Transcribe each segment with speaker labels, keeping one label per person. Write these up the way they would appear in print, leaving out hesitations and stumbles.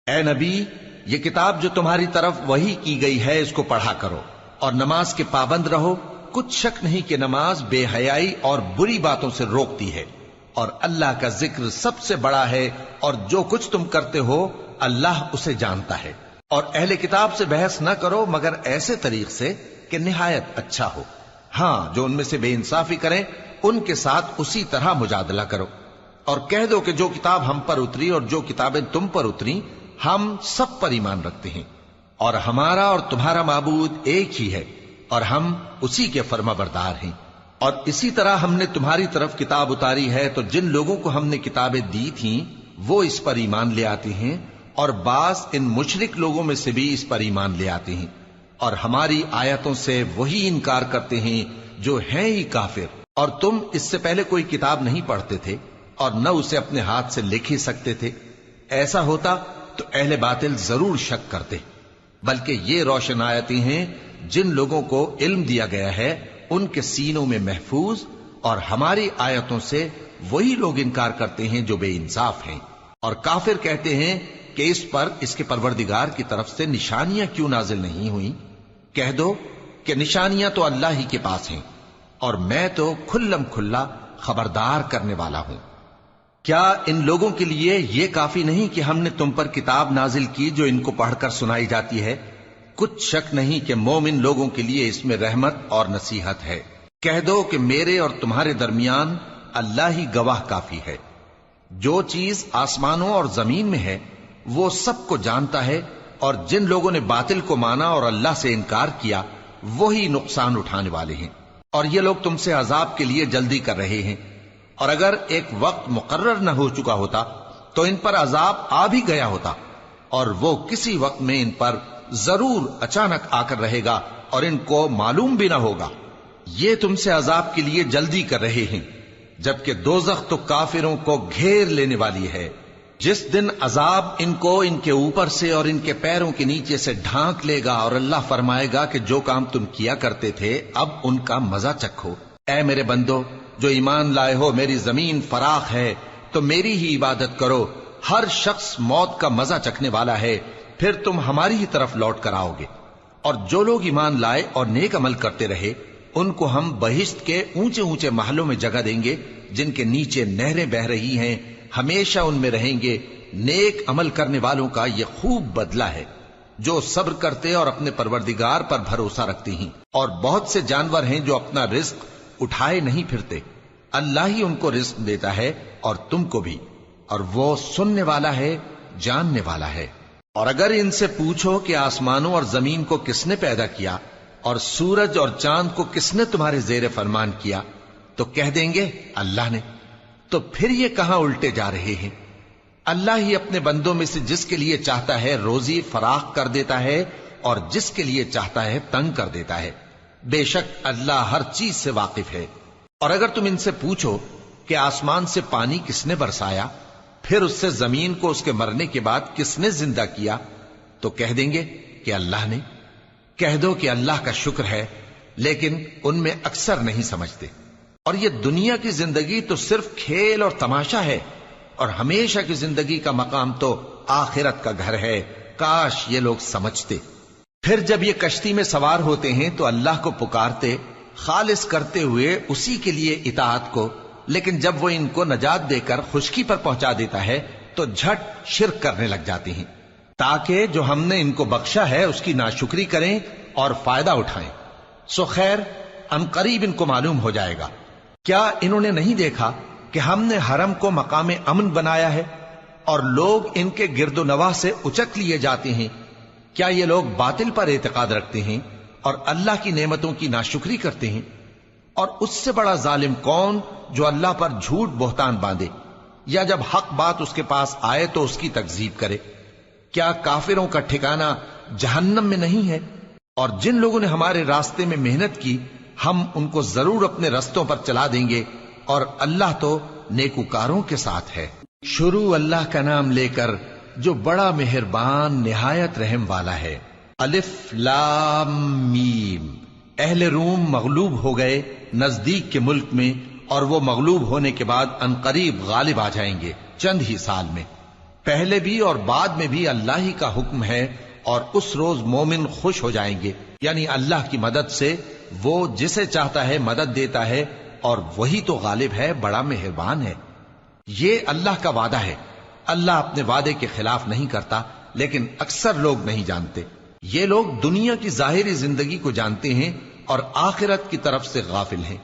Speaker 1: اے نبی، یہ کتاب جو تمہاری طرف وحی کی گئی ہے اس کو پڑھا کرو اور نماز کے پابند رہو۔ کچھ شک نہیں کہ نماز بے حیائی اور بری باتوں سے روکتی ہے، اور اللہ کا ذکر سب سے بڑا ہے، اور جو کچھ تم کرتے ہو اللہ اسے جانتا ہے۔ اور اہل کتاب سے بحث نہ کرو مگر ایسے طریق سے کہ نہایت اچھا ہو۔ ہاں، جو ان میں سے بے انصافی کریں ان کے ساتھ اسی طرح مجادلہ کرو، اور کہہ دو کہ جو کتاب ہم پر اتری اور جو کتابیں تم پر اتری ہم سب پر ایمان رکھتے ہیں، اور ہمارا اور تمہارا معبود ایک ہی ہے، اور ہم اسی کے فرما بردار ہیں۔ اور اسی طرح ہم نے تمہاری طرف کتاب اتاری ہے تو جن لوگوں کو ہم نے کتابیں دی تھیں وہ اس پر ایمان لے آتے ہیں، اور بعض ان مشرک لوگوں میں سے بھی اس پر ایمان لے آتے ہیں، اور ہماری آیتوں سے وہی انکار کرتے ہیں جو ہیں ہی کافر۔ اور تم اس سے پہلے کوئی کتاب نہیں پڑھتے تھے اور نہ اسے اپنے ہاتھ سے لکھ ہی سکتے تھے۔ ایسا ہوتا تو اہل باطل ضرور شک کرتے، بلکہ یہ روشن آیتیں ہیں جن لوگوں کو علم دیا گیا ہے ان کے سینوں میں محفوظ، اور ہماری آیتوں سے وہی لوگ انکار کرتے ہیں جو بے انصاف ہیں۔ اور کافر کہتے ہیں کہ اس پر اس کے پروردگار کی طرف سے نشانیاں کیوں نازل نہیں ہوئیں؟ کہہ دو کہ نشانیاں تو اللہ ہی کے پاس ہیں، اور میں تو کھلم کھلا خبردار کرنے والا ہوں۔ کیا ان لوگوں کے لیے یہ کافی نہیں کہ ہم نے تم پر کتاب نازل کی جو ان کو پڑھ کر سنائی جاتی ہے؟ کچھ شک نہیں کہ مومن لوگوں کے لیے اس میں رحمت اور نصیحت ہے۔ کہہ دو کہ میرے اور تمہارے درمیان اللہ ہی گواہ کافی ہے۔ جو چیز آسمانوں اور زمین میں ہے وہ سب کو جانتا ہے، اور جن لوگوں نے باطل کو مانا اور اللہ سے انکار کیا وہی نقصان اٹھانے والے ہیں۔ اور یہ لوگ تم سے عذاب کے لیے جلدی کر رہے ہیں، اور اگر ایک وقت مقرر نہ ہو چکا ہوتا تو ان پر عذاب آ بھی گیا ہوتا، اور وہ کسی وقت میں ان پر ضرور اچانک آ کر رہے گا اور ان کو معلوم بھی نہ ہوگا۔ یہ تم سے عذاب کے لیے جلدی کر رہے ہیں، جبکہ دوزخ تو کافروں کو گھیر لینے والی ہے۔ جس دن عذاب ان کو ان کے اوپر سے اور ان کے پیروں کے نیچے سے ڈھانک لے گا، اور اللہ فرمائے گا کہ جو کام تم کیا کرتے تھے اب ان کا مزہ چکھو۔ اے میرے بندو جو ایمان لائے ہو، میری زمین فراخ ہے تو میری ہی عبادت کرو۔ ہر شخص موت کا مزہ چکھنے والا ہے، پھر تم ہماری ہی طرف لوٹ کر آؤ گے۔ اور جو لوگ ایمان لائے اور نیک عمل کرتے رہے ان کو ہم بہشت کے اونچے اونچے محلوں میں جگہ دیں گے جن کے نیچے نہریں بہ رہی ہیں، ہمیشہ ان میں رہیں گے۔ نیک عمل کرنے والوں کا یہ خوب بدلہ ہے جو صبر کرتے اور اپنے پروردگار پر بھروسہ رکھتے ہیں۔ اور بہت سے جانور ہیں جو اپنا رزق اٹھائے نہیں پھرتے، اللہ ہی ان کو رزق دیتا ہے اور تم کو بھی، اور وہ سننے والا ہے، جاننے والا ہے۔ اور اگر ان سے پوچھو کہ آسمانوں اور زمین کو کس نے پیدا کیا اور سورج اور چاند کو کس نے تمہارے زیر فرمان کیا تو کہہ دیں گے اللہ نے۔ تو پھر یہ کہاں الٹے جا رہے ہیں؟ اللہ ہی اپنے بندوں میں سے جس کے لیے چاہتا ہے روزی فراخ کر دیتا ہے اور جس کے لیے چاہتا ہے تنگ کر دیتا ہے۔ بے شک اللہ ہر چیز سے واقف ہے۔ اور اگر تم ان سے پوچھو کہ آسمان سے پانی کس نے برسایا، پھر اس سے زمین کو اس کے مرنے کے بعد کس نے زندہ کیا تو کہہ دیں گے کہ اللہ نے۔ کہہ دو کہ اللہ کا شکر ہے، لیکن ان میں اکثر نہیں سمجھتے۔ اور یہ دنیا کی زندگی تو صرف کھیل اور تماشا ہے، اور ہمیشہ کی زندگی کا مقام تو آخرت کا گھر ہے۔ کاش یہ لوگ سمجھتے۔ پھر جب یہ کشتی میں سوار ہوتے ہیں تو اللہ کو پکارتے خالص کرتے ہوئے اسی کے لیے اطاعت کو، لیکن جب وہ ان کو نجات دے کر خشکی پر پہنچا دیتا ہے تو جھٹ شرک کرنے لگ جاتے ہیں، تاکہ جو ہم نے ان کو بخشا ہے اس کی ناشکری کریں اور فائدہ اٹھائیں۔ سو خیر عنقریب ان کو معلوم ہو جائے گا۔ کیا انہوں نے نہیں دیکھا کہ ہم نے حرم کو مقام امن بنایا ہے اور لوگ ان کے گرد و نواح سے اچک لیے جاتے ہیں؟ کیا یہ لوگ باطل پر اعتقاد رکھتے ہیں اور اللہ کی نعمتوں کی ناشکری کرتے ہیں؟ اور اس سے بڑا ظالم کون جو اللہ پر جھوٹ بہتان باندھے، یا جب حق بات اس کے پاس آئے تو اس کی تکذیب کرے؟ کیا کافروں کا ٹھکانہ جہنم میں نہیں ہے؟ اور جن لوگوں نے ہمارے راستے میں محنت کی ہم ان کو ضرور اپنے رستوں پر چلا دیں گے، اور اللہ تو نیکوکاروں کے ساتھ ہے۔ شروع اللہ کا نام لے کر جو بڑا مہربان نہایت رحم والا ہے۔ الف لام میم۔ اہل روم مغلوب ہو گئے نزدیک کے ملک میں، اور وہ مغلوب ہونے کے بعد عنقریب غالب آ جائیں گے چند ہی سال میں۔ پہلے بھی اور بعد میں بھی اللہ ہی کا حکم ہے، اور اس روز مومن خوش ہو جائیں گے، یعنی اللہ کی مدد سے وہ جسے چاہتا ہے مدد دیتا ہے، اور وہی تو غالب ہے، بڑا مہربان ہے۔ یہ اللہ کا وعدہ ہے، اللہ اپنے وعدے کے خلاف نہیں کرتا، لیکن اکثر لوگ نہیں جانتے۔ یہ لوگ دنیا کی ظاہری زندگی کو جانتے ہیں اور آخرت کی طرف سے غافل ہیں۔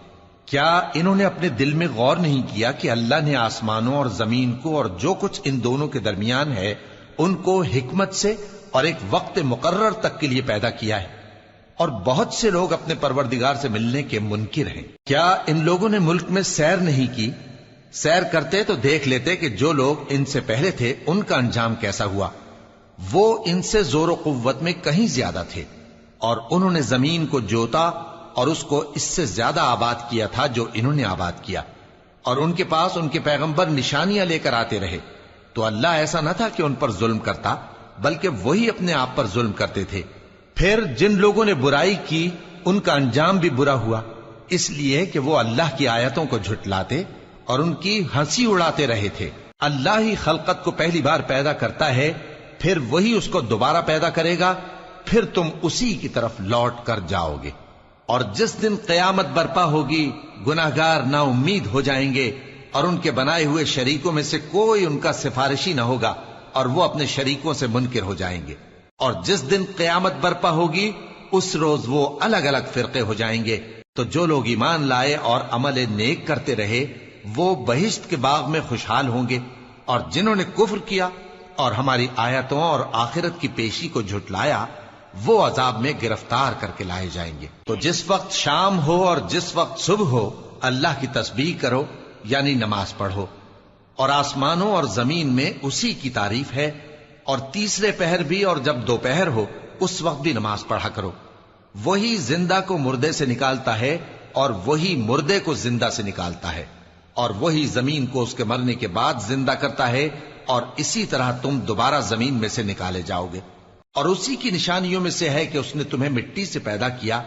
Speaker 1: کیا انہوں نے اپنے دل میں غور نہیں کیا کہ اللہ نے آسمانوں اور زمین کو اور جو کچھ ان دونوں کے درمیان ہے ان کو حکمت سے اور ایک وقت مقرر تک کے لیے پیدا کیا ہے؟ اور بہت سے لوگ اپنے پروردگار سے ملنے کے منکر ہیں۔ کیا ان لوگوں نے ملک میں سیر نہیں کی؟ سیر کرتے تو دیکھ لیتے کہ جو لوگ ان سے پہلے تھے ان کا انجام کیسا ہوا۔ وہ ان سے زور و قوت میں کہیں زیادہ تھے، اور انہوں نے زمین کو جوتا اور اس کو اس سے زیادہ آباد کیا تھا جو انہوں نے آباد کیا، اور ان کے پاس ان کے پیغمبر نشانیاں لے کر آتے رہے، تو اللہ ایسا نہ تھا کہ ان پر ظلم کرتا، بلکہ وہی اپنے آپ پر ظلم کرتے تھے۔ پھر جن لوگوں نے برائی کی ان کا انجام بھی برا ہوا، اس لیے کہ وہ اللہ کی آیتوں کو جھٹلاتے اور ان کی ہنسی اڑاتے رہے تھے۔ اللہ ہی خلقت کو پہلی بار پیدا کرتا ہے، پھر وہی اس کو دوبارہ پیدا کرے گا، پھر تم اسی کی طرف لوٹ کر جاؤ گے۔ اور جس دن قیامت برپا ہوگی گناہگار نا امید ہو جائیں گے، اور ان کے بنائے ہوئے شریکوں میں سے کوئی ان کا سفارشی نہ ہوگا، اور وہ اپنے شریکوں سے منکر ہو جائیں گے۔ اور جس دن قیامت برپا ہوگی اس روز وہ الگ الگ فرقے ہو جائیں گے، تو جو لوگ ایمان لائے اور عمل نیک کرتے رہے وہ بہشت کے باغ میں خوشحال ہوں گے، اور جنہوں نے کفر کیا اور ہماری آیتوں اور آخرت کی پیشی کو جھٹلایا وہ عذاب میں گرفتار کر کے لائے جائیں گے۔ تو جس وقت شام ہو اور جس وقت صبح ہو اللہ کی تسبیح کرو، یعنی نماز پڑھو، اور آسمانوں اور زمین میں اسی کی تعریف ہے، اور تیسرے پہر بھی اور جب دوپہر ہو اس وقت بھی نماز پڑھا کرو۔ وہی زندہ کو مردے سے نکالتا ہے اور وہی مردے کو زندہ سے نکالتا ہے، اور وہی زمین کو اس کے مرنے کے بعد زندہ کرتا ہے، اور اسی طرح تم دوبارہ زمین میں سے نکالے جاؤ گے۔ اور اسی کی نشانیوں میں سے ہے کہ اس نے تمہیں مٹی سے پیدا کیا،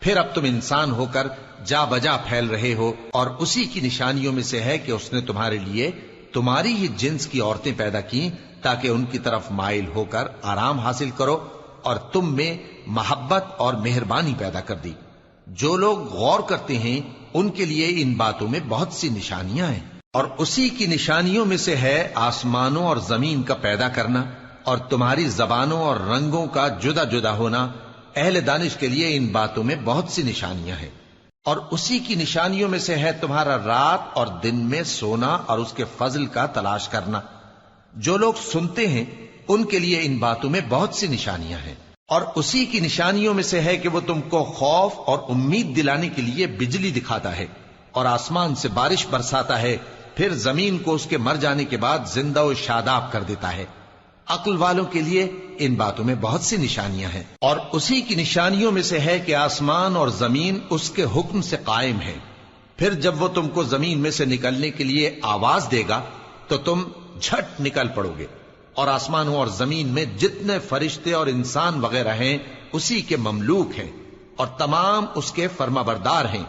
Speaker 1: پھر اب تم انسان ہو کر جا بجا پھیل رہے ہو، اور اسی کی نشانیوں میں سے ہے کہ اس نے تمہارے لیے تمہاری ہی جنس کی عورتیں پیدا کی تاکہ ان کی طرف مائل ہو کر آرام حاصل کرو، اور تم میں محبت اور مہربانی پیدا کر دی۔ جو لوگ غور کرتے ہیں ان کے لیے ان باتوں میں بہت سی نشانیاں ہیں۔ اور اسی کی نشانیوں میں سے ہے آسمانوں اور زمین کا پیدا کرنا، اور تمہاری زبانوں اور رنگوں کا جدا جدا ہونا۔ اہل دانش کے لیے ان باتوں میں بہت سی نشانیاں ہیں۔ اور اسی کی نشانیوں میں سے ہے تمہارا رات اور دن میں سونا اور اس کے فضل کا تلاش کرنا۔ جو لوگ سنتے ہیں ان کے لیے ان باتوں میں بہت سی نشانیاں ہیں۔ اور اسی کی نشانیوں میں سے ہے کہ وہ تم کو خوف اور امید دلانے کے لیے بجلی دکھاتا ہے، اور آسمان سے بارش برساتا ہے، پھر زمین کو اس کے مر جانے کے بعد زندہ و شاداب کر دیتا ہے۔ عقل والوں کے لیے ان باتوں میں بہت سی نشانیاں ہیں۔ اور اسی کی نشانیوں میں سے ہے کہ آسمان اور زمین اس کے حکم سے قائم ہے، پھر جب وہ تم کو زمین میں سے نکلنے کے لیے آواز دے گا تو تم جھٹ نکل پڑو گے۔ اور آسمانوں اور زمین میں جتنے فرشتے اور انسان وغیرہ ہیں اسی کے مملوک ہیں، اور تمام اس کے فرما بردار ہیں۔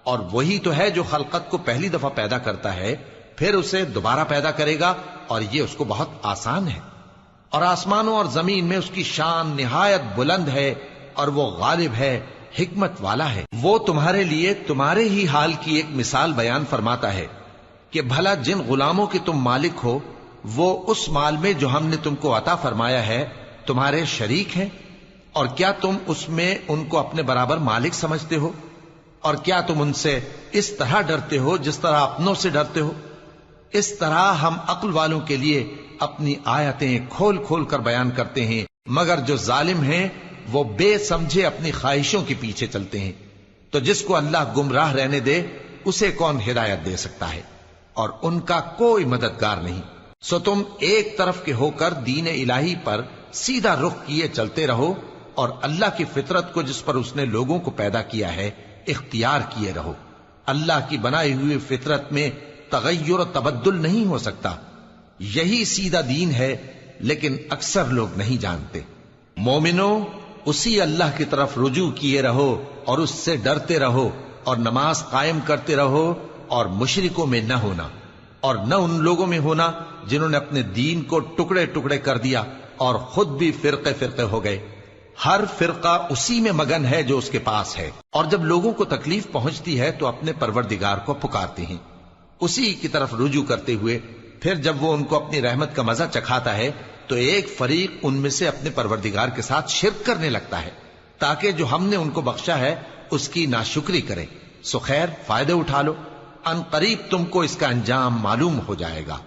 Speaker 1: اور وہی تو ہے جو خلقت کو پہلی دفعہ پیدا کرتا ہے، پھر اسے دوبارہ پیدا کرے گا، اور یہ اس کو بہت آسان ہے۔ اور آسمانوں اور زمین میں اس کی شان نہایت بلند ہے، اور وہ غالب ہے، حکمت والا ہے۔ وہ تمہارے لیے تمہارے ہی حال کی ایک مثال بیان فرماتا ہے کہ بھلا جن غلاموں کے تم مالک ہو وہ اس مال میں جو ہم نے تم کو عطا فرمایا ہے تمہارے شریک ہیں، اور کیا تم اس میں ان کو اپنے برابر مالک سمجھتے ہو؟ اور کیا تم ان سے اس طرح ڈرتے ہو جس طرح اپنوں سے ڈرتے ہو؟ اس طرح ہم عقل والوں کے لیے اپنی آیتیں کھول کھول کر بیان کرتے ہیں، مگر جو ظالم ہیں وہ بے سمجھے اپنی خواہشوں کے پیچھے چلتے ہیں۔ تو جس کو اللہ گمراہ رہنے دے اسے کون ہدایت دے سکتا ہے، اور ان کا کوئی مددگار نہیں۔ سو تم ایک طرف کے ہو کر دین الہی پر سیدھا رخ کیے چلتے رہو، اور اللہ کی فطرت کو جس پر اس نے لوگوں کو پیدا کیا ہے اختیار کیے رہو۔ اللہ کی بنائی ہوئی فطرت میں تغیر و تبدل نہیں ہو سکتا، یہی سیدھا دین ہے، لیکن اکثر لوگ نہیں جانتے۔ مومنو، اسی اللہ کی طرف رجوع کیے رہو اور اس سے ڈرتے رہو، اور نماز قائم کرتے رہو، اور مشرکوں میں نہ ہونا، اور نہ ان لوگوں میں ہونا جنہوں نے اپنے دین کو ٹکڑے ٹکڑے کر دیا اور خود بھی فرقے فرقے ہو گئے. ہر فرقہ اسی میں مگن ہے جو اس کے پاس ہے، اور جب لوگوں کو تکلیف پہنچتی ہے تو اپنے پروردگار کو پکارتے ہیں اسی کی طرف رجوع کرتے ہوئے. پھر جب وہ ان کو اپنی رحمت کا مزہ چکھاتا ہے تو ایک فریق ان میں سے اپنے پروردگار کے ساتھ شرک کرنے لگتا ہے تاکہ جو ہم نے ان کو بخشا ہے اس کی ناشکری کریں. سو خیر، فائدے اٹھا لو، ان قریب تم کو اس کا انجام معلوم ہو جائے گا.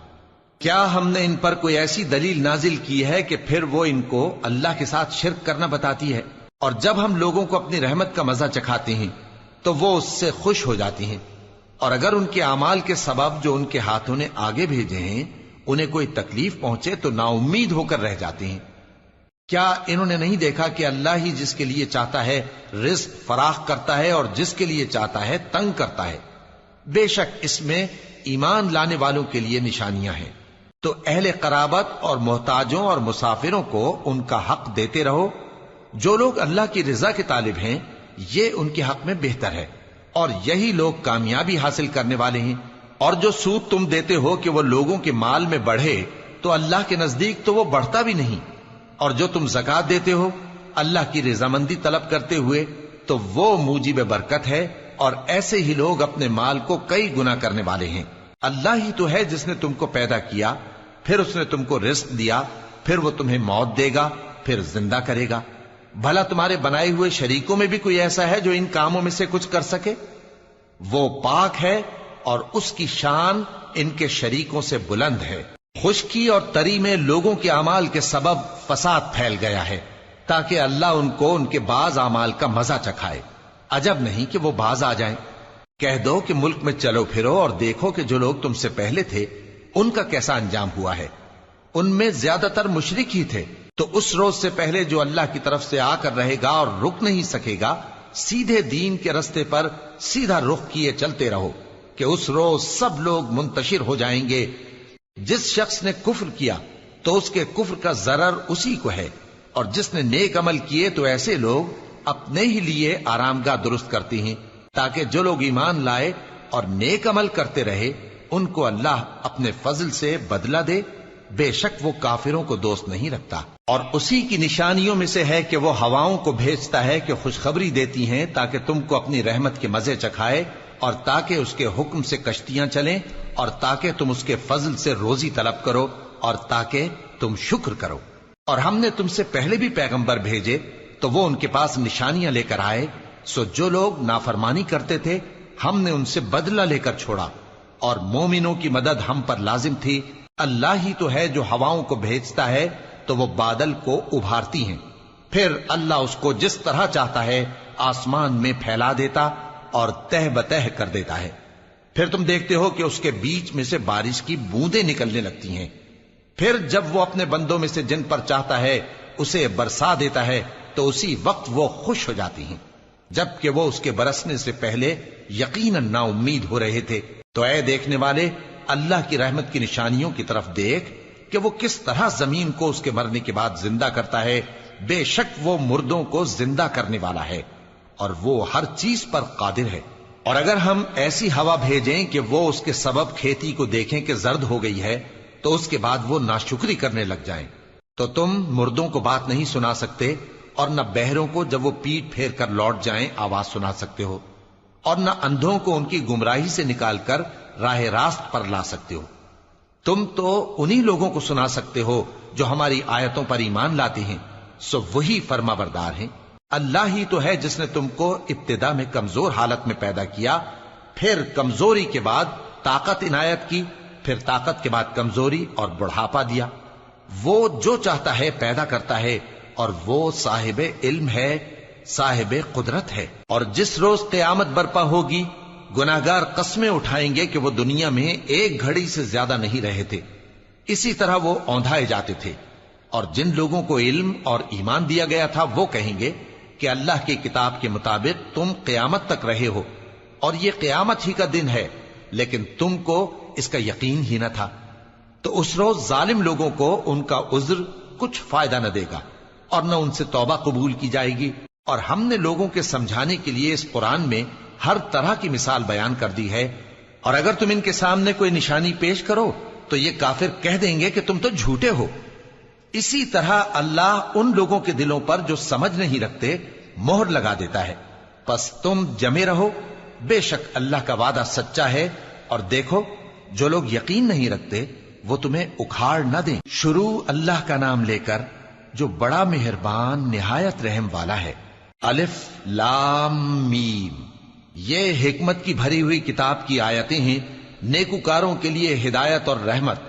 Speaker 1: کیا ہم نے ان پر کوئی ایسی دلیل نازل کی ہے کہ پھر وہ ان کو اللہ کے ساتھ شرک کرنا بتاتی ہے؟ اور جب ہم لوگوں کو اپنی رحمت کا مزہ چکھاتے ہیں تو وہ اس سے خوش ہو جاتی ہیں، اور اگر ان کے اعمال کے سبب جو ان کے ہاتھوں نے آگے بھیجے ہیں انہیں کوئی تکلیف پہنچے تو نا امید ہو کر رہ جاتے ہیں. کیا انہوں نے نہیں دیکھا کہ اللہ ہی جس کے لیے چاہتا ہے رزق فراخ کرتا ہے اور جس کے لیے چاہتا ہے تنگ کرتا ہے؟ بے شک اس میں ایمان لانے والوں کے لیے نشانیاں ہیں. تو اہل قرابت اور محتاجوں اور مسافروں کو ان کا حق دیتے رہو. جو لوگ اللہ کی رضا کے طالب ہیں یہ ان کے حق میں بہتر ہے، اور یہی لوگ کامیابی حاصل کرنے والے ہیں. اور جو سود تم دیتے ہو کہ وہ لوگوں کے مال میں بڑھے تو اللہ کے نزدیک تو وہ بڑھتا بھی نہیں. اور جو تم زکات دیتے ہو اللہ کی رضامندی طلب کرتے ہوئے تو وہ موجب برکت ہے، اور ایسے ہی لوگ اپنے مال کو کئی گنا کرنے والے ہیں. اللہ ہی تو ہے جس نے تم کو پیدا کیا، پھر اس نے تم کو رزق دیا، پھر وہ تمہیں موت دے گا، پھر زندہ کرے گا. بھلا تمہارے بنائے ہوئے شریکوں میں بھی کوئی ایسا ہے جو ان کاموں میں سے کچھ کر سکے؟ وہ پاک ہے اور اس کی شان ان کے شریکوں سے بلند ہے. خشکی اور تری میں لوگوں کے اعمال کے سبب فساد پھیل گیا ہے تاکہ اللہ ان کو ان کے بعض اعمال کا مزہ چکھائے. عجب نہیں کہ وہ باز آ جائیں. کہہ دو کہ ملک میں چلو پھرو اور دیکھو کہ جو لوگ تم سے پہلے تھے ان کا کیسا انجام ہوا ہے. ان میں زیادہ تر مشرک ہی تھے. تو اس روز سے پہلے جو اللہ کی طرف سے آ کر رہے گا اور رک نہیں سکے گا، سیدھے دین کے رستے پر سیدھا رخ کیے چلتے رہو کہ اس روز سب لوگ منتشر ہو جائیں گے. جس شخص نے کفر کیا تو اس کے کفر کا ضرر اسی کو ہے، اور جس نے نیک عمل کیے تو ایسے لوگ اپنے ہی لیے آرام گاہ درست کرتے ہیں تاکہ جو لوگ ایمان لائے اور نیک عمل کرتے رہے ان کو اللہ اپنے فضل سے بدلہ دے. بے شک وہ کافروں کو دوست نہیں رکھتا. اور اسی کی نشانیوں میں سے ہے کہ وہ ہواؤں کو بھیجتا ہے کہ خوشخبری دیتی ہیں تاکہ تم کو اپنی رحمت کے مزے چکھائے، اور تاکہ اس کے حکم سے کشتیاں چلیں، اور تاکہ تم اس کے فضل سے روزی طلب کرو، اور تاکہ تم شکر کرو. اور ہم نے تم سے پہلے بھی پیغمبر بھیجے تو وہ ان کے پاس نشانیاں لے کر آئے. سو جو لوگ نافرمانی کرتے تھے ہم نے ان سے بدلہ لے کر چھوڑا، اور مومنوں کی مدد ہم پر لازم تھی. اللہ ہی تو ہے جو ہواؤں کو بھیجتا ہے تو وہ بادل کو ابھارتی ہیں، پھر اللہ اس کو جس طرح چاہتا ہے آسمان میں پھیلا دیتا اور تہ بتہ کر دیتا ہے. پھر تم دیکھتے ہو کہ اس کے بیچ میں سے بارش کی بوندیں نکلنے لگتی ہیں. پھر جب وہ اپنے بندوں میں سے جن پر چاہتا ہے اسے برسا دیتا ہے تو اسی وقت وہ خوش ہو جاتی ہیں، جبکہ وہ اس کے برسنے سے پہلے یقیناً نا امید ہو رہے تھے. تو اے دیکھنے والے، اللہ کی رحمت کی نشانیوں کی طرف دیکھ کہ وہ کس طرح زمین کو اس کے مرنے کے بعد زندہ کرتا ہے. بے شک وہ مردوں کو زندہ کرنے والا ہے اور وہ ہر چیز پر قادر ہے. اور اگر ہم ایسی ہوا بھیجیں کہ وہ اس کے سبب کھیتی کو دیکھیں کہ زرد ہو گئی ہے تو اس کے بعد وہ ناشکری کرنے لگ جائیں، تو تم مردوں کو بات نہیں سنا سکتے، اور نہ بہروں کو جب وہ پیٹ پھیر کر لوٹ جائیں آواز سنا سکتے ہو، اور نہ اندھوں کو ان کی گمراہی سے نکال کر راہ راست پر لا سکتے ہو. تم تو انہی لوگوں کو سنا سکتے ہو جو ہماری آیتوں پر ایمان لاتے ہیں. سو وہی فرما بردار ہیں. اللہ ہی تو ہے جس نے تم کو ابتدا میں کمزور حالت میں پیدا کیا، پھر کمزوری کے بعد طاقت عنایت کی، پھر طاقت کے بعد کمزوری اور بڑھاپا دیا. وہ جو چاہتا ہے پیدا کرتا ہے، اور وہ صاحب علم ہے، صاحب قدرت ہے. اور جس روز قیامت برپا ہوگی گناہگار قسمیں اٹھائیں گے کہ وہ دنیا میں ایک گھڑی سے زیادہ نہیں رہے تھے. اسی طرح وہ اوندھائے جاتے تھے. اور جن لوگوں کو علم اور ایمان دیا گیا تھا وہ کہیں گے کہ اللہ کی کتاب کے مطابق تم قیامت تک رہے ہو، اور یہ قیامت ہی کا دن ہے، لیکن تم کو اس کا یقین ہی نہ تھا. تو اس روز ظالم لوگوں کو ان کا عذر کچھ فائدہ نہ دے گا، اور نہ ان سے توبہ قبول کی جائے گی. اور ہم نے لوگوں کے سمجھانے کے لیے اس قرآن میں ہر طرح کی مثال بیان کر دی ہے. اور اگر تم ان کے سامنے کوئی نشانی پیش کرو تو یہ کافر کہہ دیں گے کہ تم تو جھوٹے ہو۔ اسی طرح اللہ ان لوگوں کے دلوں پر جو سمجھ نہیں رکھتے مہر لگا دیتا ہے۔ پس تم جمے رہو، بے شک اللہ کا وعدہ سچا ہے، اور دیکھو جو لوگ یقین نہیں رکھتے وہ تمہیں اکھاڑ نہ دیں۔ شروع اللہ کا نام لے کر جو بڑا مہربان نہایت رحم والا ہے۔ الف لام میم، یہ حکمت کی بھری ہوئی کتاب کی آیتیں ہیں، نیکوکاروں کے لیے ہدایت اور رحمت،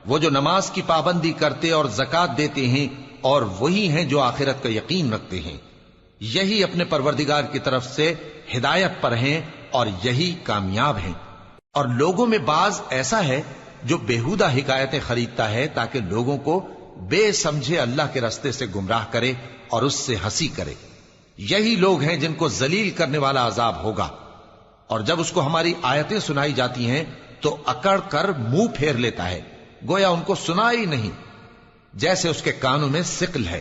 Speaker 1: وہ جو نماز کی پابندی کرتے اور زکوٰۃ دیتے ہیں، اور وہی ہیں جو آخرت کا یقین رکھتے ہیں، یہی اپنے پروردگار کی طرف سے ہدایت پر ہیں اور یہی کامیاب ہیں۔ اور لوگوں میں بعض ایسا ہے جو بیہودہ حکایتیں خریدتا ہے تاکہ لوگوں کو بے سمجھے اللہ کے رستے سے گمراہ کرے اور اس سے ہنسی کرے۔ یہی لوگ ہیں جن کو ذلیل کرنے والا عذاب ہوگا، اور جب اس کو ہماری آیتیں سنائی جاتی ہیں تو اکڑ کر منہ پھیر لیتا ہے، گویا ان کو سنا ہی نہیں، جیسے اس کے کانوں میں ثقل ہے۔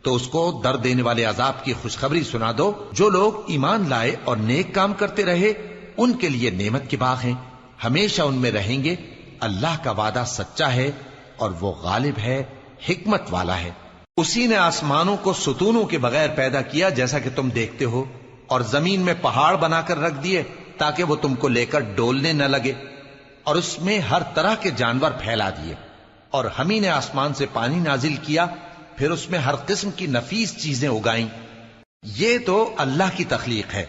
Speaker 1: تو اس کو درد دینے والے عذاب کی خوشخبری سنا دو۔ جو لوگ ایمان لائے اور نیک کام کرتے رہے ان کے لیے نعمت کے باغ ہیں، ہمیشہ ان میں رہیں گے۔ اللہ کا وعدہ سچا ہے اور وہ غالب ہے، حکمت والا ہے۔ اسی نے آسمانوں کو ستونوں کے بغیر پیدا کیا جیسا کہ تم دیکھتے ہو، اور زمین میں پہاڑ بنا کر رکھ دیے تاکہ وہ تم کو لے کر ڈولنے نہ لگے، اور اس میں ہر طرح کے جانور پھیلا دیے، اور ہم ہی نے آسمان سے پانی نازل کیا، پھر اس میں ہر قسم کی نفیس چیزیں اگائیں۔ یہ تو اللہ کی تخلیق ہے۔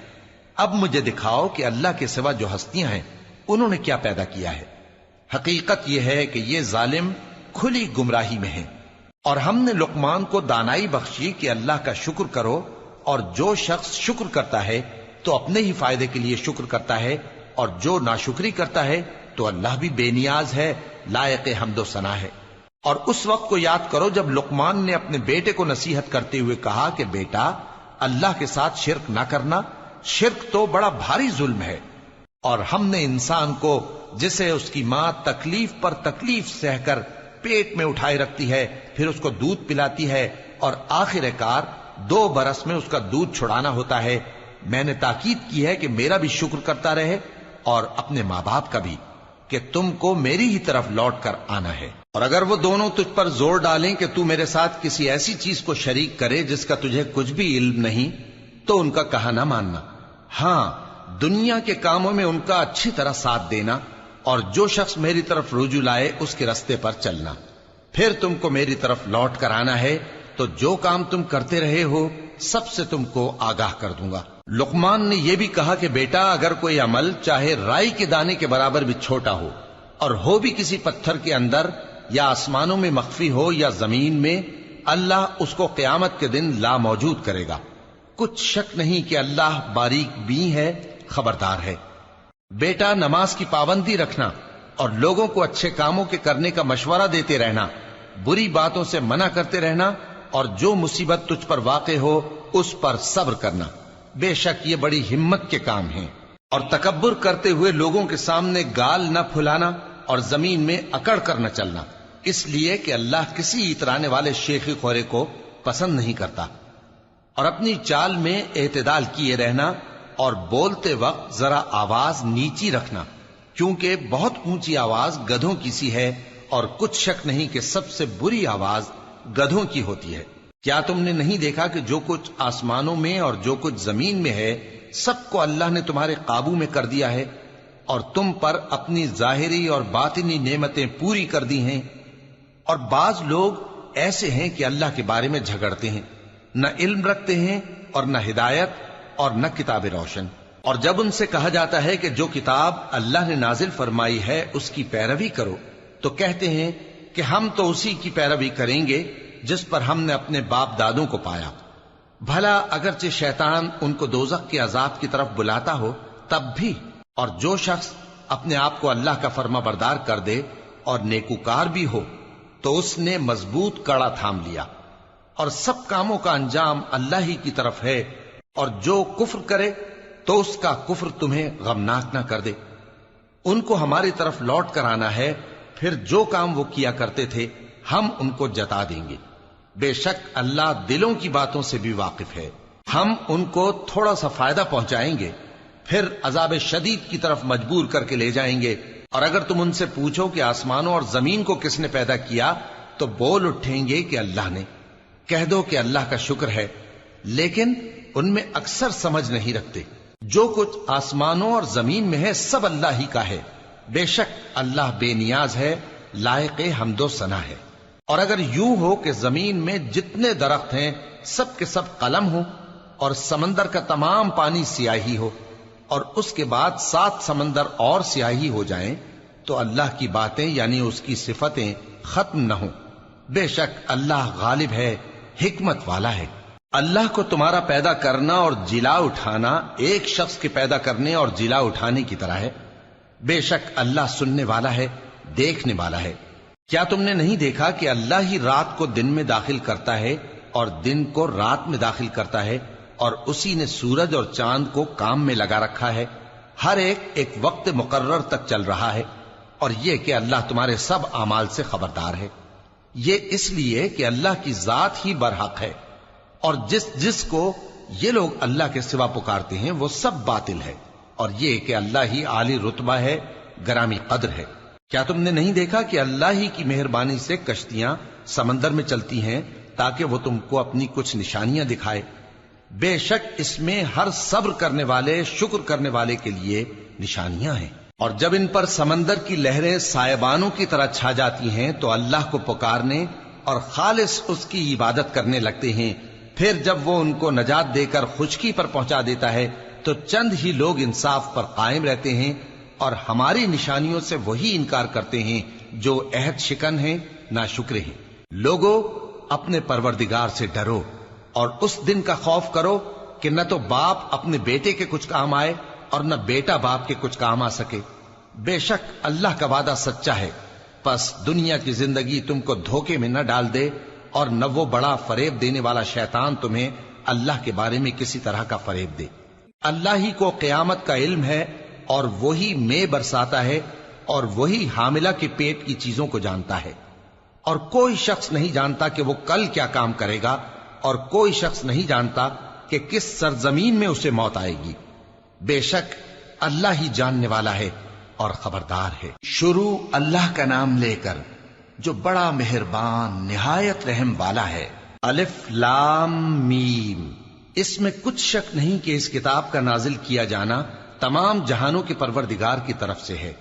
Speaker 1: اب مجھے دکھاؤ کہ اللہ کے سوا جو ہستیاں ہیں انہوں نے کیا پیدا کیا ہے۔ حقیقت یہ ہے کہ یہ ظالم کھلی گمراہی میں ہیں۔ اور ہم نے لقمان کو دانائی بخشی کہ اللہ کا شکر کرو، اور جو شخص شکر کرتا ہے تو اپنے ہی فائدے کے لیے شکر کرتا ہے، اور جو ناشکری کرتا ہے تو اللہ بھی بے نیاز ہے، لائق حمد و ثنا ہے۔ اور اس وقت کو یاد کرو جب لقمان نے اپنے بیٹے کو نصیحت کرتے ہوئے کہا کہ بیٹا، اللہ کے ساتھ شرک نہ کرنا، شرک تو بڑا بھاری ظلم ہے۔ اور ہم نے انسان کو جسے اس کی ماں تکلیف پر تکلیف سہ کر پیٹ میں اٹھائے رکھتی ہے، پھر اس کو دودھ پلاتی ہے، اور آخر کار 2 برس میں اس کا دودھ چھڑانا ہوتا ہے، میں نے تاکید کی ہے کہ میرا بھی شکر کرتا رہے اور اپنے ماں باپ کا بھی، کہ تم کو میری ہی طرف لوٹ کر آنا ہے۔ اور اگر وہ دونوں تجھ پر زور ڈالیں کہ تو میرے ساتھ کسی ایسی چیز کو شریک کرے جس کا تجھے کچھ بھی علم نہیں، تو ان کا کہا نہ ماننا۔ ہاں، دنیا کے کاموں میں ان کا اچھی طرح ساتھ دینا، اور جو شخص میری طرف رجوع لائے اس کے رستے پر چلنا۔ پھر تم کو میری طرف لوٹ کر آنا ہے، تو جو کام تم کرتے رہے ہو سب سے تم کو آگاہ کر دوں گا۔ لقمان نے یہ بھی کہا کہ بیٹا، اگر کوئی عمل چاہے رائی کے دانے کے برابر بھی چھوٹا ہو، اور ہو بھی کسی پتھر کے اندر یا آسمانوں میں مخفی ہو یا زمین میں، اللہ اس کو قیامت کے دن لا موجود کرے گا۔ کچھ شک نہیں کہ اللہ باریک بین ہے، خبردار ہے۔ بیٹا، نماز کی پابندی رکھنا اور لوگوں کو اچھے کاموں کے کرنے کا مشورہ دیتے رہنا، بری باتوں سے منع کرتے رہنا، اور جو مصیبت تجھ پر واقع ہو اس پر صبر کرنا، بے شک یہ بڑی ہمت کے کام ہیں۔ اور تکبر کرتے ہوئے لوگوں کے سامنے گال نہ پھلانا اور زمین میں اکڑ کر نہ چلنا، اس لیے کہ اللہ کسی اترانے والے شیخی خورے کو پسند نہیں کرتا۔ اور اپنی چال میں اعتدال کیے رہنا، اور بولتے وقت ذرا آواز نیچی رکھنا، کیونکہ بہت اونچی آواز گدھوں کی سی ہے، اور کچھ شک نہیں کہ سب سے بری آواز گدھوں کی ہوتی ہے۔ کیا تم نے نہیں دیکھا کہ جو کچھ آسمانوں میں اور جو کچھ زمین میں ہے سب کو اللہ نے تمہارے قابو میں کر دیا ہے، اور تم پر اپنی ظاہری اور باطنی نعمتیں پوری کر دی ہیں۔ اور بعض لوگ ایسے ہیں کہ اللہ کے بارے میں جھگڑتے ہیں، نہ علم رکھتے ہیں اور نہ ہدایت اور نہ کتاب روشن۔ اور جب ان سے کہا جاتا ہے کہ جو کتاب اللہ نے نازل فرمائی ہے اس کی پیروی کرو، تو کہتے ہیں کہ ہم تو اسی کی پیروی کریں گے جس پر ہم نے اپنے باپ دادوں کو پایا۔ بھلا اگرچہ شیطان ان کو دوزخ کے عذاب کی طرف بلاتا ہو تب بھی۔ اور جو شخص اپنے آپ کو اللہ کا فرما بردار کر دے اور نیکوکار بھی ہو تو اس نے مضبوط کڑا تھام لیا، اور سب کاموں کا انجام اللہ ہی کی طرف ہے۔ اور جو کفر کرے تو اس کا کفر تمہیں غمناک نہ کر دے۔ ان کو ہماری طرف لوٹ کر آنا ہے، پھر جو کام وہ کیا کرتے تھے ہم ان کو جتا دیں گے۔ بے شک اللہ دلوں کی باتوں سے بھی واقف ہے۔ ہم ان کو تھوڑا سا فائدہ پہنچائیں گے، پھر عذاب شدید کی طرف مجبور کر کے لے جائیں گے، اور اگر تم ان سے پوچھو کہ آسمانوں اور زمین کو کس نے پیدا کیا تو بول اٹھیں گے کہ اللہ نے۔ کہہ دو کہ اللہ کا شکر ہے، لیکن ان میں اکثر سمجھ نہیں رکھتے۔ جو کچھ آسمانوں اور زمین میں ہے سب اللہ ہی کا ہے، بے شک اللہ بے نیاز ہے، لائق حمد و ثنا ہے۔ اور اگر یوں ہو کہ زمین میں جتنے درخت ہیں سب کے سب قلم ہو اور سمندر کا تمام پانی سیاہی ہو اور اس کے بعد 7 سمندر اور سیاہی ہو جائیں تو اللہ کی باتیں یعنی اس کی صفتیں ختم نہ ہوں۔ بے شک اللہ غالب ہے، حکمت والا ہے۔ اللہ کو تمہارا پیدا کرنا اور جلا اٹھانا ایک شخص کے پیدا کرنے اور جلا اٹھانے کی طرح ہے۔ بے شک اللہ سننے والا ہے، دیکھنے والا ہے۔ کیا تم نے نہیں دیکھا کہ اللہ ہی رات کو دن میں داخل کرتا ہے اور دن کو رات میں داخل کرتا ہے، اور اسی نے سورج اور چاند کو کام میں لگا رکھا ہے، ہر ایک وقت مقرر تک چل رہا ہے، اور یہ کہ اللہ تمہارے سب اعمال سے خبردار ہے۔ یہ اس لیے کہ اللہ کی ذات ہی برحق ہے، اور جس کو یہ لوگ اللہ کے سوا پکارتے ہیں وہ سب باطل ہے، اور یہ کہ اللہ ہی عالی رتبہ ہے، گرامی قدر ہے۔ کیا تم نے نہیں دیکھا کہ اللہ ہی کی مہربانی سے کشتیاں سمندر میں چلتی ہیں تاکہ وہ تم کو اپنی کچھ نشانیاں دکھائے؟ بے شک اس میں ہر صبر کرنے والے، شکر کرنے والے کے لیے نشانیاں ہیں۔ اور جب ان پر سمندر کی لہریں سائبانوں کی طرح چھا جاتی ہیں تو اللہ کو پکارنے اور خالص اس کی عبادت کرنے لگتے ہیں، پھر جب وہ ان کو نجات دے کر خشکی پر پہنچا دیتا ہے تو چند ہی لوگ انصاف پر قائم رہتے ہیں، اور ہماری نشانیوں سے وہی انکار کرتے ہیں جو عہد شکن ہیں، ناشکرے ہیں۔ لوگو اپنے پروردگار سے ڈرو اور اس دن کا خوف کرو کہ نہ تو باپ اپنے بیٹے کے کچھ کام آئے اور نہ بیٹا باپ کے کچھ کام آ سکے۔ بے شک اللہ کا وعدہ سچا ہے، پس دنیا کی زندگی تم کو دھوکے میں نہ ڈال دے، اور نہ وہ بڑا فریب دینے والا شیطان تمہیں اللہ کے بارے میں کسی طرح کا فریب دے۔ اللہ ہی کو قیامت کا علم ہے، اور وہی میں برساتا ہے، اور وہی حاملہ کے پیٹ کی چیزوں کو جانتا ہے، اور کوئی شخص نہیں جانتا کہ وہ کل کیا کام کرے گا، اور کوئی شخص نہیں جانتا کہ کس سرزمین میں اسے موت آئے گی۔ بے شک اللہ ہی جاننے والا ہے اور خبردار ہے۔ شروع اللہ کا نام لے کر جو بڑا مہربان نہایت رحم والا ہے۔ الف لام میم۔ اس میں کچھ شک نہیں کہ اس کتاب کا نازل کیا جانا تمام جہانوں کے پروردگار کی طرف سے ہے۔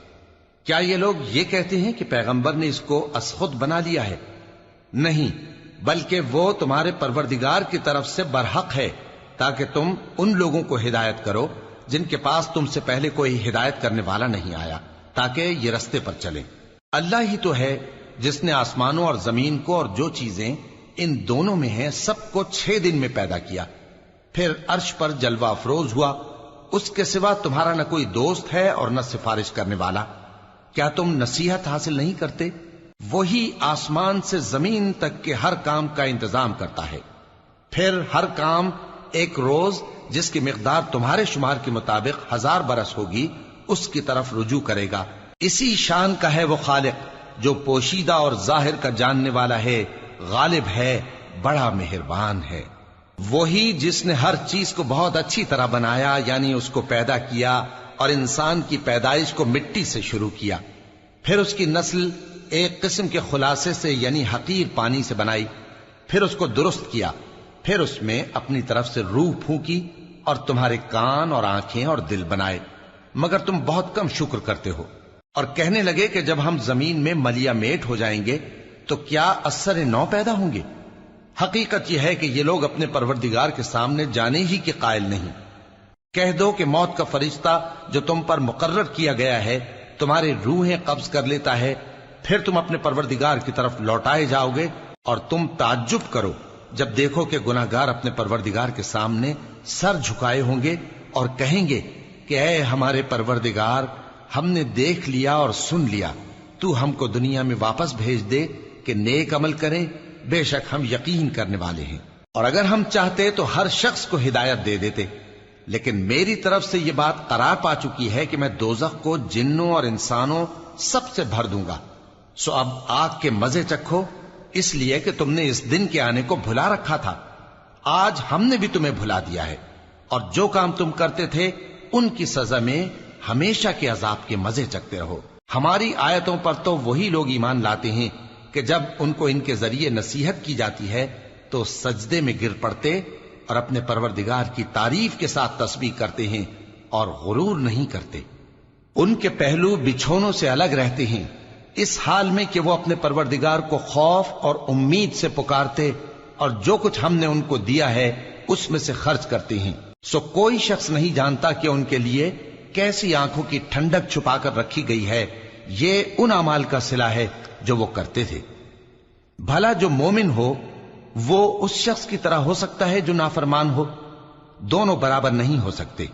Speaker 1: کیا یہ لوگ یہ کہتے ہیں کہ پیغمبر نے اس کو از خود بنا لیا ہے؟ نہیں، بلکہ وہ تمہارے پروردگار کی طرف سے برحق ہے، تاکہ تم ان لوگوں کو ہدایت کرو جن کے پاس تم سے پہلے کوئی ہدایت کرنے والا نہیں آیا، تاکہ یہ رستے پر چلیں۔ اللہ ہی تو ہے جس نے آسمانوں اور زمین کو اور جو چیزیں ان دونوں میں ہیں سب کو 6 دن میں پیدا کیا، پھر عرش پر جلوہ افروز ہوا۔ اس کے سوا تمہارا نہ کوئی دوست ہے اور نہ سفارش کرنے والا۔ کیا تم نصیحت حاصل نہیں کرتے؟ وہی آسمان سے زمین تک کے ہر کام کا انتظام کرتا ہے، پھر ہر کام ایک روز جس کی مقدار تمہارے شمار کے مطابق 1000 برس ہوگی اس کی طرف رجوع کرے گا۔ اسی شان کا ہے وہ خالق جو پوشیدہ اور ظاہر کا جاننے والا ہے، غالب ہے، بڑا مہربان ہے۔ وہی جس نے ہر چیز کو بہت اچھی طرح بنایا، یعنی اس کو پیدا کیا، اور انسان کی پیدائش کو مٹی سے شروع کیا، پھر اس کی نسل ایک قسم کے خلاصے سے یعنی حقیر پانی سے بنائی، پھر اس کو درست کیا، پھر اس میں اپنی طرف سے روح پھونکی، اور تمہارے کان اور آنکھیں اور دل بنائے، مگر تم بہت کم شکر کرتے ہو۔ اور کہنے لگے کہ جب ہم زمین میں ملیا میٹ ہو جائیں گے تو کیا اثر نو پیدا ہوں گے؟ حقیقت یہ ہے کہ یہ لوگ اپنے پروردگار کے سامنے جانے ہی کے قائل نہیں۔ کہہ دو کہ موت کا فرشتہ جو تم پر مقرر کیا گیا ہے تمہاری روحیں قبض کر لیتا ہے، پھر تم اپنے پروردگار کی طرف لوٹائے جاؤ گے، اور تم تعجب کرو جب دیکھو کہ گناہگار اپنے پروردگار کے سامنے سر جھکائے ہوں گے اور کہیں گے کہ اے ہمارے پروردگار، ہم نے دیکھ لیا اور سن لیا، تو ہم کو دنیا میں واپس بھیج دے کہ نیک عمل کریں، بے شک ہم یقین کرنے والے ہیں۔ اور اگر ہم چاہتے تو ہر شخص کو ہدایت دے دیتے، لیکن میری طرف سے یہ بات قرار پا چکی ہے کہ میں دوزخ کو جنوں اور انسانوں سب سے بھر دوں گا، سو اب آگ کے مزے چکھو، اس لیے کہ تم نے اس دن کے آنے کو بھلا رکھا تھا۔ آج ہم نے بھی تمہیں بھلا دیا ہے، اور جو کام تم کرتے تھے ان کی سزا میں ہمیشہ کے عذاب کے مزے چکتے رہو۔ ہماری آیتوں پر تو وہی لوگ ایمان لاتے ہیں کہ جب ان کو ان کے ذریعے نصیحت کی جاتی ہے تو سجدے میں گر پڑتے اور اپنے پروردگار کی تعریف کے ساتھ تسبیح کرتے ہیں اور غرور نہیں کرتے۔ ان کے پہلو بچھونوں سے الگ رہتے ہیں، اس حال میں کہ وہ اپنے پروردگار کو خوف اور امید سے پکارتے اور جو کچھ ہم نے ان کو دیا ہے اس میں سے خرچ کرتے ہیں۔ سو کوئی شخص نہیں جانتا کہ ان کے لیے کیسی آنکھوں کی ٹھنڈک چھپا کر رکھی گئی ہے، یہ ان اعمال کا صلہ ہے جو وہ کرتے تھے۔ بھلا جو مومن ہو وہ اس شخص کی طرح ہو سکتا ہے جو نافرمان ہو؟ دونوں برابر نہیں ہو سکتے۔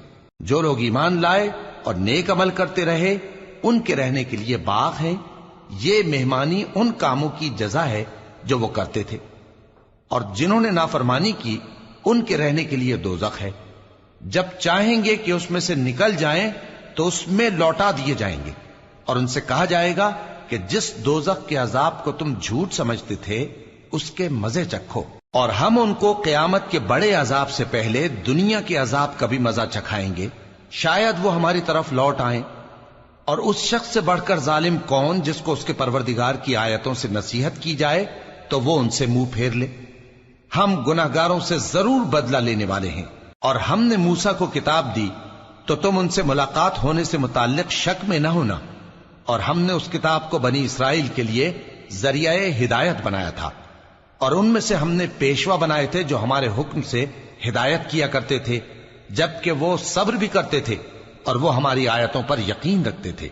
Speaker 1: جو لوگ ایمان لائے اور نیک عمل کرتے رہے ان کے رہنے کے لیے باغ ہے، یہ مہمانی ان کاموں کی جزا ہے جو وہ کرتے تھے، اور جنہوں نے نافرمانی کی ان کے رہنے کے لیے دوزخ ہے، جب چاہیں گے کہ اس میں سے نکل جائیں تو اس میں لوٹا دیے جائیں گے، اور ان سے کہا جائے گا کہ جس دوزخ کے عذاب کو تم جھوٹ سمجھتے تھے اس کے مزے چکھو، اور ہم ان کو قیامت کے بڑے عذاب سے پہلے دنیا کے عذاب کا بھی مزہ چکھائیں گے، شاید وہ ہماری طرف لوٹ آئیں۔ اور اس شخص سے بڑھ کر ظالم کون جس کو اس کے پروردگار کی آیتوں سے نصیحت کی جائے تو وہ ان سے منہ پھیر لے۔ ہم گناہگاروں سے ضرور بدلہ لینے والے ہیں، اور ہم نے موسیٰ کو کتاب دی تو تم ان سے ملاقات ہونے سے متعلق شک میں نہ ہونا، اور ہم نے اس کتاب کو بنی اسرائیل کے لیے ذریعہ ہدایت بنایا تھا، اور ان میں سے ہم نے پیشوا بنائے تھے جو ہمارے حکم سے ہدایت کیا کرتے تھے، جبکہ وہ صبر بھی کرتے تھے اور وہ ہماری آیتوں پر یقین رکھتے تھے۔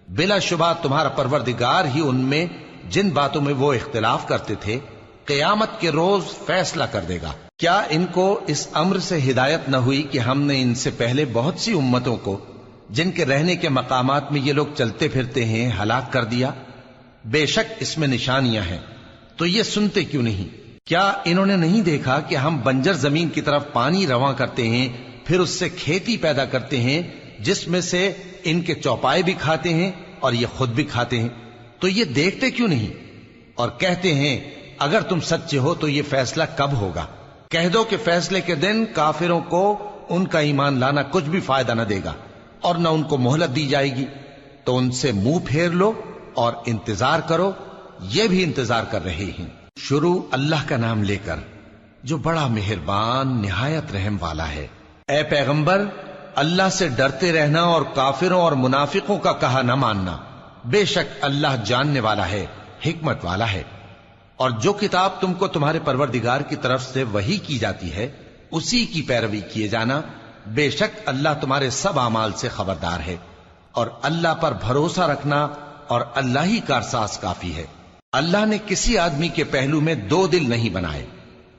Speaker 1: بلا شبہ تمہارا پروردگار ہی ان میں جن باتوں میں وہ اختلاف کرتے تھے قیامت کے روز فیصلہ کر دے گا۔ کیا ان کو اس امر سے ہدایت نہ ہوئی کہ ہم نے ان سے پہلے بہت سی امتوں کو جن کے رہنے کے مقامات میں یہ لوگ چلتے پھرتے ہیں ہلاک کر دیا؟ بے شک اس میں نشانیاں ہیں، تو یہ سنتے کیوں نہیں؟ کیا انہوں نے نہیں دیکھا کہ ہم بنجر زمین کی طرف پانی رواں کرتے ہیں، پھر اس سے کھیتی پیدا کرتے ہیں جس میں سے ان کے چوپائے بھی کھاتے ہیں اور یہ خود بھی کھاتے ہیں، تو یہ دیکھتے کیوں نہیں؟ اور کہتے ہیں اگر تم سچے ہو تو یہ فیصلہ کب ہوگا؟ کہہ دو کہ فیصلے کے دن کافروں کو ان کا ایمان لانا کچھ بھی فائدہ نہ دے گا اور نہ ان کو مہلت دی جائے گی، تو ان سے منہ پھیر لو اور انتظار کرو، یہ بھی انتظار کر رہے ہیں۔ شروع اللہ کا نام لے کر جو بڑا مہربان نہایت رحم والا ہے۔ اے پیغمبر، اللہ سے ڈرتے رہنا اور کافروں اور منافقوں کا کہا نہ ماننا، بے شک اللہ جاننے والا ہے، حکمت والا ہے۔ اور جو کتاب تم کو تمہارے پروردگار کی طرف سے وحی کی جاتی ہے اسی کی پیروی کیے جانا، بے شک اللہ تمہارے سب اعمال سے خبردار ہے۔ اور اللہ پر بھروسہ رکھنا اور اللہ ہی کارساز کافی ہے۔ اللہ نے کسی آدمی کے پہلو میں دو دل نہیں بنائے،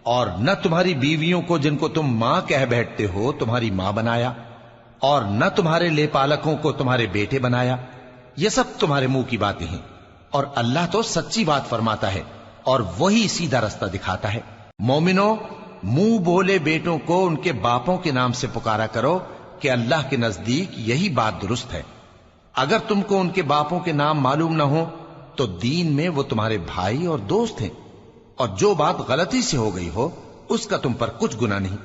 Speaker 1: اور نہ تمہاری بیویوں کو جن کو تم ماں کہہ بیٹھتے ہو تمہاری ماں بنایا، اور نہ تمہارے لے پالکوں کو تمہارے بیٹے بنایا، یہ سب تمہارے منہ کی باتیں ہیں، اور اللہ تو سچی بات فرماتا ہے اور وہی سیدھا رستہ دکھاتا ہے۔ مومنو، منہ بولے بیٹوں کو ان کے باپوں کے نام سے پکارا کرو کہ اللہ کے نزدیک یہی بات درست ہے۔ اگر تم کو ان کے باپوں کے نام معلوم نہ ہو تو دین میں وہ تمہارے بھائی اور دوست ہیں، اور جو بات غلطی سے ہو گئی ہو اس کا تم پر کچھ گناہ نہیں،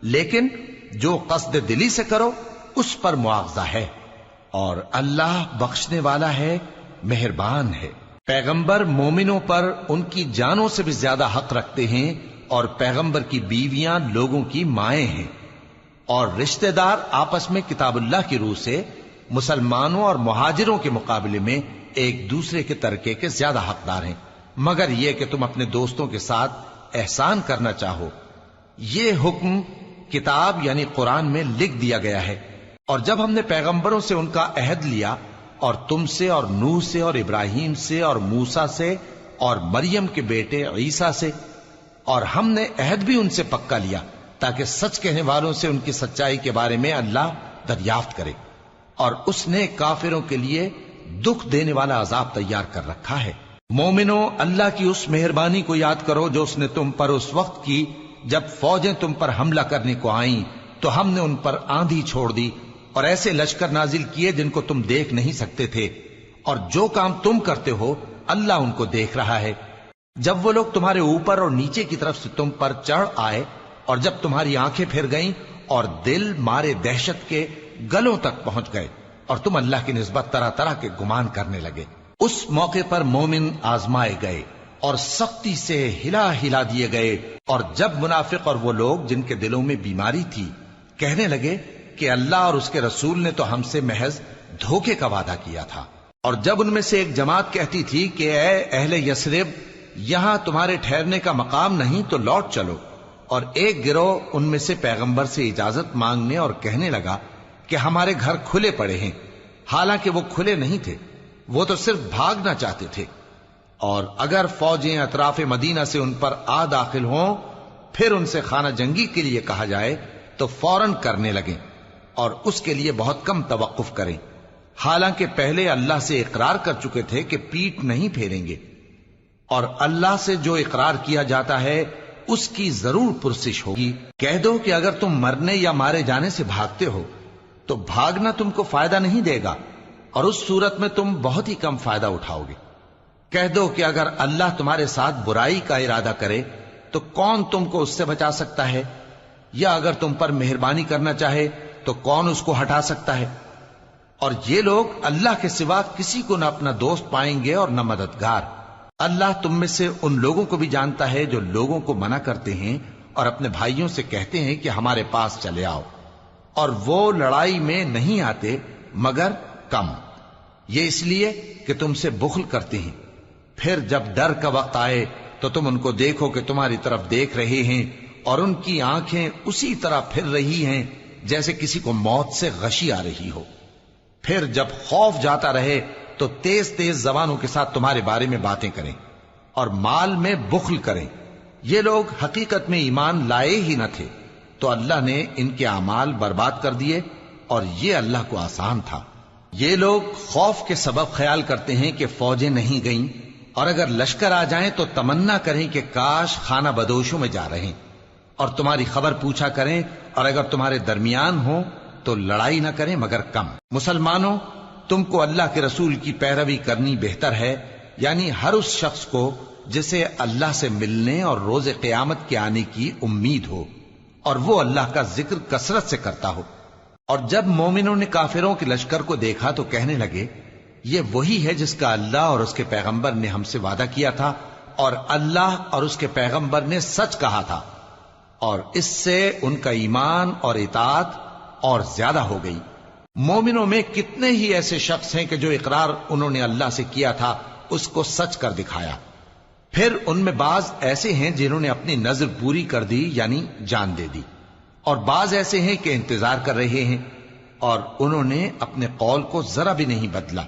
Speaker 1: لیکن جو قصد دلی سے کرو اس پر مواخذہ ہے، اور اللہ بخشنے والا ہے، مہربان ہے۔ پیغمبر مومنوں پر ان کی جانوں سے بھی زیادہ حق رکھتے ہیں، اور پیغمبر کی بیویاں لوگوں کی مائیں ہیں، اور رشتہ دار آپس میں کتاب اللہ کی روح سے مسلمانوں اور مہاجروں کے مقابلے میں ایک دوسرے کے ترکے کے زیادہ حقدار ہیں، مگر یہ کہ تم اپنے دوستوں کے ساتھ احسان کرنا چاہو۔ یہ حکم کتاب یعنی قرآن میں لکھ دیا گیا ہے، اور جب ہم نے پیغمبروں سے ان کا عہد لیا، اور تم سے اور نوح سے اور ابراہیم سے اور موسیٰ سے اور مریم کے بیٹے عیسیٰ سے، اور ہم نے عہد بھی ان سے پکا لیا تاکہ سچ کہنے والوں سے ان کی سچائی کے بارے میں اللہ دریافت کرے، اور اس نے کافروں کے لیے دکھ دینے والا عذاب تیار کر رکھا ہے۔ مومنو، اللہ کی اس مہربانی کو یاد کرو جو اس نے تم پر اس وقت کی جب فوجیں تم پر حملہ کرنے کو آئیں تو ہم نے ان پر آندھی چھوڑ دی اور ایسے لشکر نازل کیے جن کو تم دیکھ نہیں سکتے تھے، اور جو کام تم کرتے ہو اللہ ان کو دیکھ رہا ہے۔ جب وہ لوگ تمہارے اوپر اور نیچے کی طرف سے تم پر چڑھ آئے، اور جب تمہاری آنکھیں پھر گئیں اور دل مارے دہشت کے گلوں تک پہنچ گئے، اور تم اللہ کی نسبت طرح طرح کے گمان کرنے لگے۔ اس موقع پر مومن آزمائے گئے اور سختی سے ہلا ہلا دیے گئے، اور جب منافق اور وہ لوگ جن کے دلوں میں بیماری تھی کہنے لگے کہ اللہ اور اس کے رسول نے تو ہم سے محض دھوکے کا وعدہ کیا تھا، اور جب ان میں سے ایک جماعت کہتی تھی کہ اے اہل یثرب، یہاں تمہارے ٹھہرنے کا مقام نہیں تو لوٹ چلو، اور ایک گروہ ان میں سے پیغمبر سے اجازت مانگنے اور کہنے لگا کہ ہمارے گھر کھلے پڑے ہیں، حالانکہ وہ کھلے نہیں تھے، وہ تو صرف بھاگنا چاہتے تھے، اور اگر فوجیں اطراف مدینہ سے ان پر آ داخل ہوں پھر ان سے خانہ جنگی کے لیے کہا جائے تو فوراً کرنے لگیں، اور اس کے لیے بہت کم توقف کریں، حالانکہ پہلے اللہ سے اقرار کر چکے تھے کہ پیٹ نہیں پھیریں گے، اور اللہ سے جو اقرار کیا جاتا ہے اس کی ضرور پرسش ہوگی۔ کہہ دو کہ اگر تم مرنے یا مارے جانے سے بھاگتے ہو تو بھاگنا تم کو فائدہ نہیں دے گا، اور اس صورت میں تم بہت ہی کم فائدہ اٹھاؤ گے۔ کہہ دو کہ اگر اللہ تمہارے ساتھ برائی کا ارادہ کرے تو کون تم کو اس سے بچا سکتا ہے، یا اگر تم پر مہربانی کرنا چاہے تو کون اس کو ہٹا سکتا ہے؟ اور یہ لوگ اللہ کے سوا کسی کو نہ اپنا دوست پائیں گے اور نہ مددگار۔ اللہ تم میں سے ان لوگوں کو بھی جانتا ہے جو لوگوں کو منع کرتے ہیں اور اپنے بھائیوں سے کہتے ہیں کہ ہمارے پاس چلے آؤ، اور وہ لڑائی میں نہیں آتے مگر کم، یہ اس لیے کہ تم سے بخل کرتے ہیں۔ پھر جب ڈر کا وقت آئے تو تم ان کو دیکھو کہ تمہاری طرف دیکھ رہے ہیں، اور ان کی آنکھیں اسی طرح پھر رہی ہیں جیسے کسی کو موت سے غشی آ رہی ہو۔ پھر جب خوف جاتا رہے تو تیز تیز زبانوں کے ساتھ تمہارے بارے میں باتیں کریں اور مال میں بخل کریں۔ یہ لوگ حقیقت میں ایمان لائے ہی نہ تھے، تو اللہ نے ان کے اعمال برباد کر دیے، اور یہ اللہ کو آسان تھا۔ یہ لوگ خوف کے سبب خیال کرتے ہیں کہ فوجیں نہیں گئیں، اور اگر لشکر آ جائیں تو تمنا کریں کہ کاش خانہ بدوشوں میں جا رہے، اور تمہاری خبر پوچھا کریں، اور اگر تمہارے درمیان ہو تو لڑائی نہ کریں مگر کم۔ مسلمانوں، تم کو اللہ کے رسول کی پیروی کرنی بہتر ہے، یعنی ہر اس شخص کو جسے اللہ سے ملنے اور روز قیامت کے آنے کی امید ہو، اور وہ اللہ کا ذکر کثرت سے کرتا ہو۔ اور جب مومنوں نے کافروں کے لشکر کو دیکھا تو کہنے لگے یہ وہی ہے جس کا اللہ اور اس کے پیغمبر نے ہم سے وعدہ کیا تھا، اور اللہ اور اس کے پیغمبر نے سچ کہا تھا، اور اس سے ان کا ایمان اور اطاعت اور زیادہ ہو گئی۔ مومنوں میں کتنے ہی ایسے شخص ہیں کہ جو اقرار انہوں نے اللہ سے کیا تھا اس کو سچ کر دکھایا، پھر ان میں بعض ایسے ہیں جنہوں نے اپنی نظر پوری کر دی یعنی جان دے دی، اور بعض ایسے ہیں کہ انتظار کر رہے ہیں، اور انہوں نے اپنے قول کو ذرا بھی نہیں بدلا،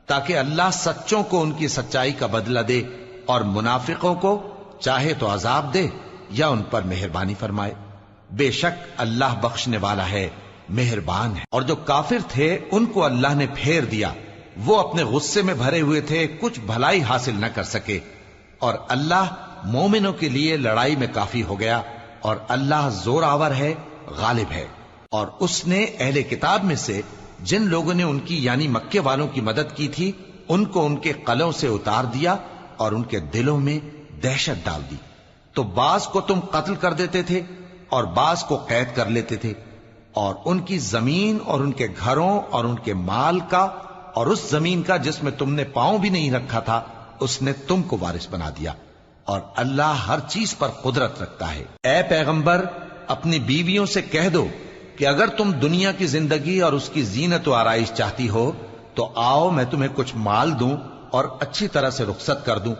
Speaker 1: تاکہ اللہ سچوں کو ان کی سچائی کا بدلہ دے، اور منافقوں کو چاہے تو عذاب دے یا ان پر مہربانی فرمائے۔ بے شک اللہ بخشنے والا ہے، مہربان ہے۔ اور جو کافر تھے ان کو اللہ نے پھیر دیا، وہ اپنے غصے میں بھرے ہوئے تھے، کچھ بھلائی حاصل نہ کر سکے، اور اللہ مومنوں کے لیے لڑائی میں کافی ہو گیا، اور اللہ زور آور ہے، غالب ہے۔ اور اس نے اہل کتاب میں سے جن لوگوں نے ان کی یعنی مکے والوں کی مدد کی تھی ان کو ان کے قلعوں سے اتار دیا اور ان کے دلوں میں دہشت ڈال دی، تو بعض کو تم قتل کر دیتے تھے اور بعض کو قید کر لیتے تھے، اور ان کی زمین اور ان کے گھروں اور ان کے مال کا اور اس زمین کا جس میں تم نے پاؤں بھی نہیں رکھا تھا اس نے تم کو وارث بنا دیا، اور اللہ ہر چیز پر قدرت رکھتا ہے۔ اے پیغمبر، اپنی بیویوں سے کہہ دو کہ اگر تم دنیا کی زندگی اور اس کی زینت و آرائش چاہتی ہو تو آؤ میں تمہیں کچھ مال دوں اور اچھی طرح سے رخصت کر دوں،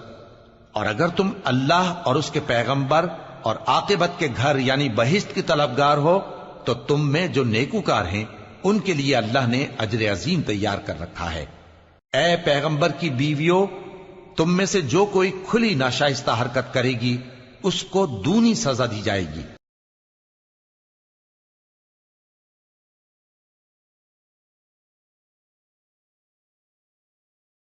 Speaker 1: اور اگر تم اللہ اور اس کے پیغمبر اور عاقبت کے گھر یعنی بہشت کی طلبگار ہو تو تم میں جو نیکوکار ہیں ان کے لیے اللہ نے اجر عظیم تیار کر رکھا ہے۔ اے پیغمبر کی بیویوں، تم میں سے جو کوئی کھلی ناشائستہ حرکت کرے گی اس کو دونی سزا دی جائے گی،